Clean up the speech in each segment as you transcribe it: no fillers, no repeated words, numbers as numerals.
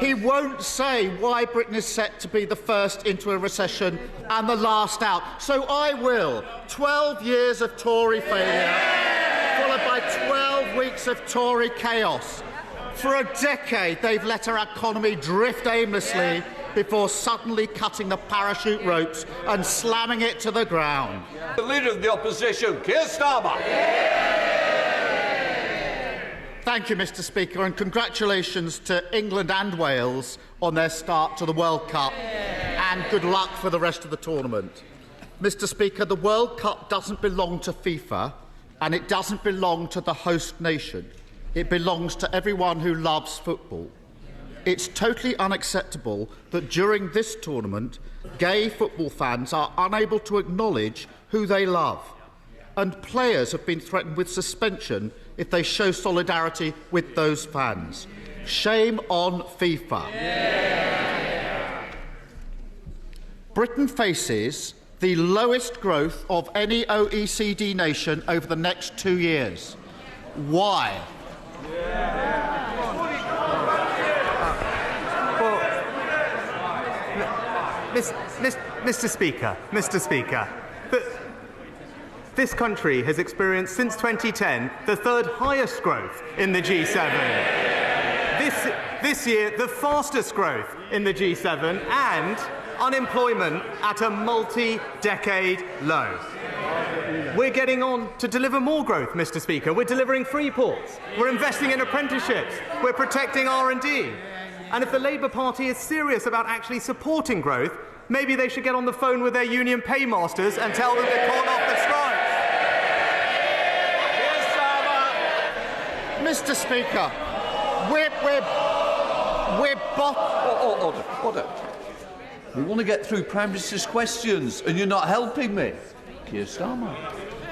He won't say why Britain is set to be the first into a recession and the last out. So I will. 12 years of Tory failure, followed by 12 weeks of Tory chaos. For a decade, they've let our economy drift aimlessly before suddenly cutting the parachute ropes and slamming it to the ground. The Leader of the Opposition, Keir Starmer. Thank you, Mr. Speaker, and congratulations to England and Wales on their start to the World Cup, and good luck for the rest of the tournament. Mr. Speaker, the World Cup doesn't belong to FIFA, and it doesn't belong to the host nation. It belongs to everyone who loves football. It's totally unacceptable that during this tournament, gay football fans are unable to acknowledge who they love, and players have been threatened with suspension if they show solidarity with those fans. Shame on FIFA. Britain faces the lowest growth of any OECD nation over the next 2 years. Why? Mr. Speaker, this country has experienced since 2010 the third highest growth in the G7. This year, the fastest growth in the G7, and unemployment at a multi-decade low. We're getting on to deliver more growth, Mr. Speaker. We're delivering free ports. We're investing in apprenticeships. We're protecting R&D. And if the Labour Party is serious about actually supporting growth, maybe they should get on the phone with their union paymasters and tell them to call off the strikes. Mr. Speaker, Order. We want to get through Prime Minister's questions, and you're not helping me. Keir Starmer.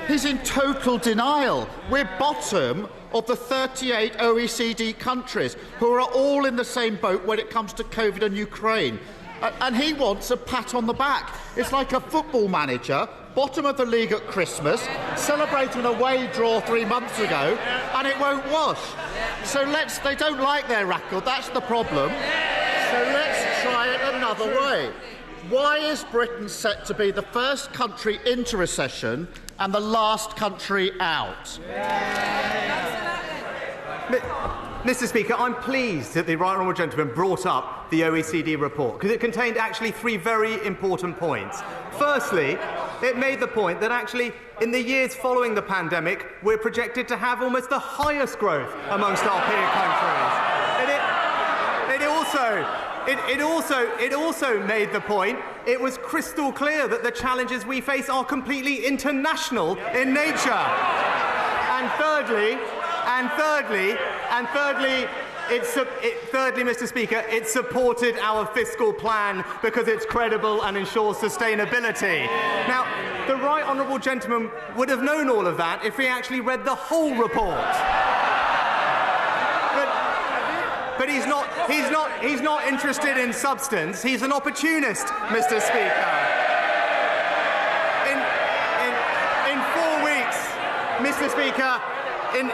He's in total denial. We're bottom of the 38 OECD countries who are all in the same boat when it comes to COVID and Ukraine. And he wants a pat on the back. It's like a football manager, bottom of the league at Christmas, celebrating an away draw 3 months ago, and it won't wash. So they don't like their record, that's the problem. So let's try it another way. Why is Britain set to be the first country into recession and the last country out? Mr. Speaker, I'm pleased that the right honourable gentleman brought up the OECD report, because it contained actually 3 very important points. Firstly, it made the point that actually in the years following the pandemic, we're projected to have almost the highest growth amongst our peer countries. It also made the point, it was crystal clear that the challenges we face are completely international in nature. And thirdly, Mr. Speaker, it supported our fiscal plan because it's credible and ensures sustainability. Now, the right honourable gentleman would have known all of that if he actually read the whole report. But he's not interested in substance. He's an opportunist, Mr. Speaker. In 4 weeks, Mr. Speaker, in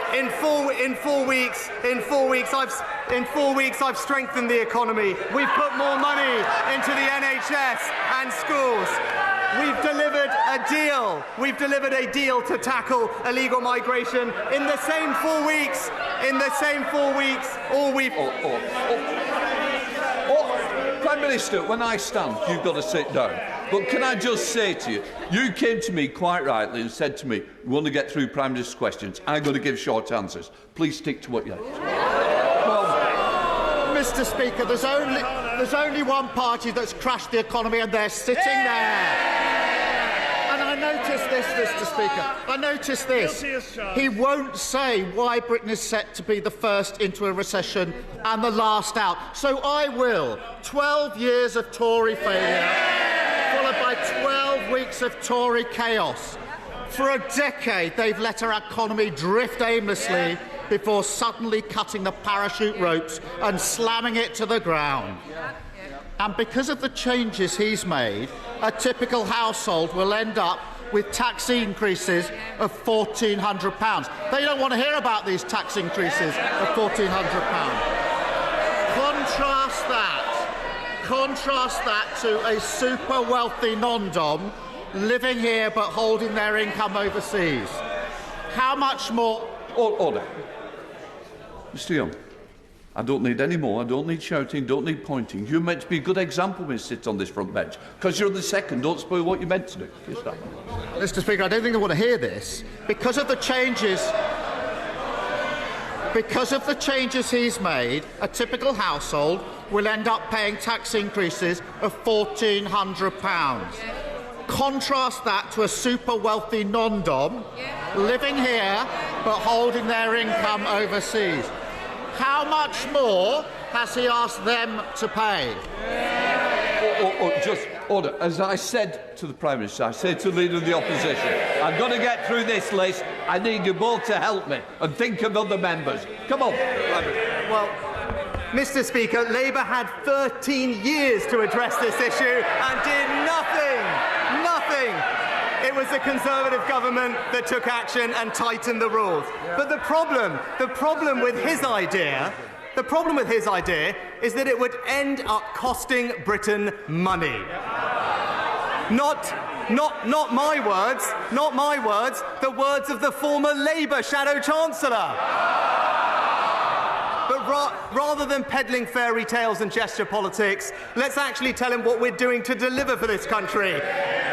4 weeks, I've strengthened the economy. We've put more money into the NHS and schools. We've delivered a deal to tackle illegal migration. In the same 4 weeks, Prime Minister, when I stand, you've got to sit down. But can I just say to you, you came to me quite rightly and said to me, we want to get through Prime Minister's questions. I'm going to give short answers. Please stick to what you have. Well, Mr. Speaker, there's only one party that's crashed the economy, and they're sitting there. And I noticed this, Mr. Speaker. I noticed this. He won't say why Britain is set to be the first into a recession and the last out. So I will. 12 years of Tory failure, followed by 12 weeks of Tory chaos. For a decade, they've let our economy drift aimlessly before suddenly cutting the parachute ropes and slamming it to the ground. And because of the changes he's made, a typical household will end up with tax increases of £1,400. They don't want to hear about these tax increases of £1,400. Contrast that to a super wealthy non-dom living here but holding their income overseas. How much more? Order. Mr. Young, I don't need any more. I don't need shouting, don't need pointing. You're meant to be a good example when you sit on this front bench. Because you're the second, don't spoil what you're meant to do. Mr. Speaker, I don't think they want to hear this. Because of the changes he's made, a typical household will end up paying tax increases of £1,400. Contrast that to a super wealthy non-dom living here but holding their income overseas. How much more has he asked them to pay? Just order. As I said to the Prime Minister, I said to the Leader of the Opposition, I'm going to get through this list. I need you both to help me and think of other members. Come on. Well, Mr. Speaker, Labour had 13 years to address this issue and did nothing. Nothing. It was the Conservative government that took action and tightened the rules. But the problem with his idea is that it would end up costing Britain money. Not my words, the words of the former Labour Shadow Chancellor. But rather than peddling fairy tales and gesture politics, let's actually tell him what we're doing to deliver for this country.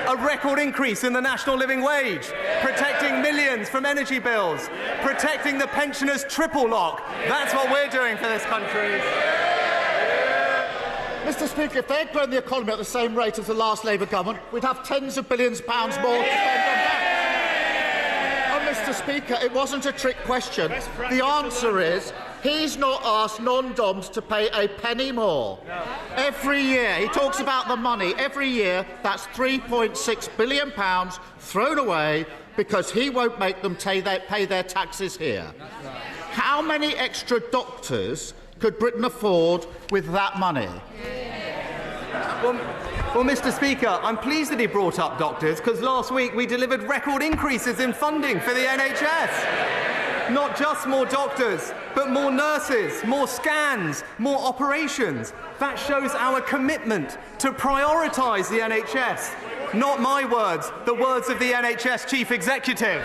A record increase in the national living wage, protecting millions from energy bills, protecting the pensioners' triple lock. That's what we're doing for this country. Mr. Speaker, if they'd grown the economy at the same rate as the last Labour government, we'd have tens of billions of pounds more to spend on that. And Mr. Speaker, it wasn't a trick question. The answer is he's not asked non-doms to pay a penny more. Every year, he talks about the money. Every year, that's £3.6 billion thrown away because he won't make them pay their taxes here. How many extra doctors could Britain afford with that money? Well, Mr. Speaker, I'm pleased that he brought up doctors, because last week we delivered record increases in funding for the NHS. Not just more doctors, but more nurses, more scans, more operations. That shows our commitment to prioritise the NHS. Not my words, the words of the NHS Chief Executive.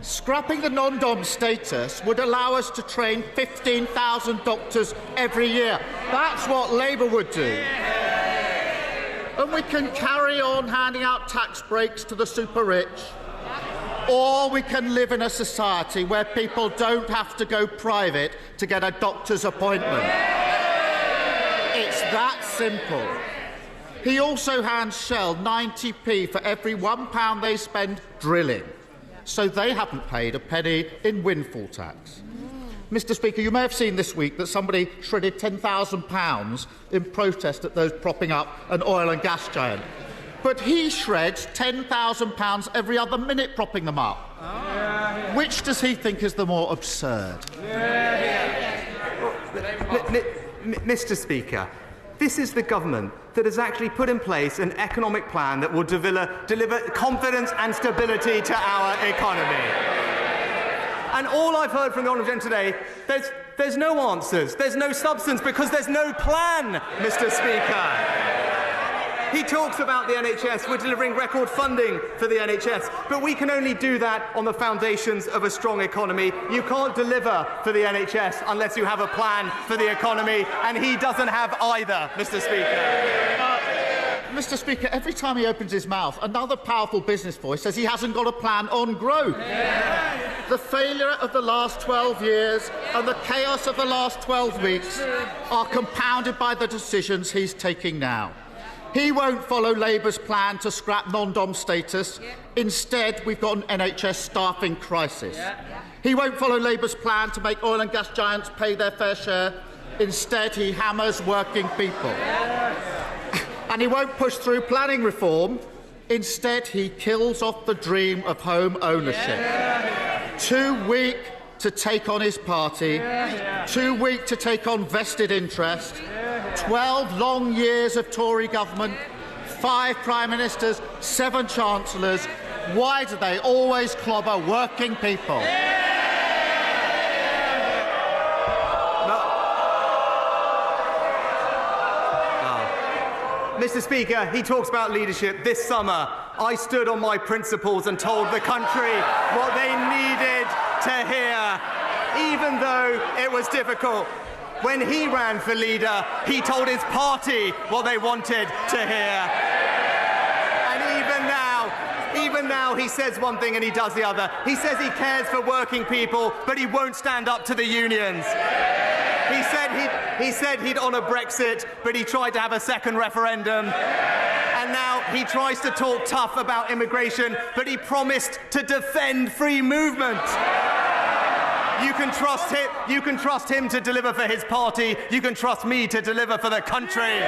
Scrapping the non-dom status would allow us to train 15,000 doctors every year. That's what Labour would do. And we can carry on handing out tax breaks to the super rich. Or we can live in a society where people don't have to go private to get a doctor's appointment. It's that simple. He also hands Shell 90p for every £1 they spend drilling. So they haven't paid a penny in windfall tax. Mr. Speaker, you may have seen this week that somebody shredded £10,000 in protest at those propping up an oil and gas giant. But he shreds £10,000 every other minute propping them up. Which does he think is the more absurd? Mr. Speaker, this is the government that has actually put in place an economic plan that will deliver confidence and stability to our economy. And all I've heard from the Honourable Gentleman today, there's no answers, there's no substance, because there's no plan, Mr. Speaker. He talks about the NHS. We're delivering record funding for the NHS, but we can only do that on the foundations of a strong economy. You can't deliver for the NHS unless you have a plan for the economy, and he doesn't have either, Mr. Speaker. Mr. Speaker, every time he opens his mouth, another powerful business voice says he hasn't got a plan on growth. The failure of the last 12 years and the chaos of the last 12 weeks are compounded by the decisions he's taking now. He won't follow Labour's plan to scrap non-dom status. Instead, we've got an NHS staffing crisis. He won't follow Labour's plan to make oil and gas giants pay their fair share. Instead, he hammers working people. And he won't push through planning reform. Instead, he kills off the dream of home ownership. Too weak to take on his party, too weak to take on vested interest. 12 long years of Tory government, 5 Prime Ministers, 7 Chancellors. Why do they always clobber working people? Mr. Speaker, he talks about leadership. This summer, I stood on my principles and told the country what they needed to hear, even though it was difficult. When he ran for leader, he told his party what they wanted to hear. And even now, he says one thing and he does the other. He says he cares for working people, but he won't stand up to the unions. He said he'd honour Brexit, but he tried to have a second referendum. And now he tries to talk tough about immigration, but he promised to defend free movement. You can trust him. You can trust him to deliver for his party. You can trust me to deliver for the country.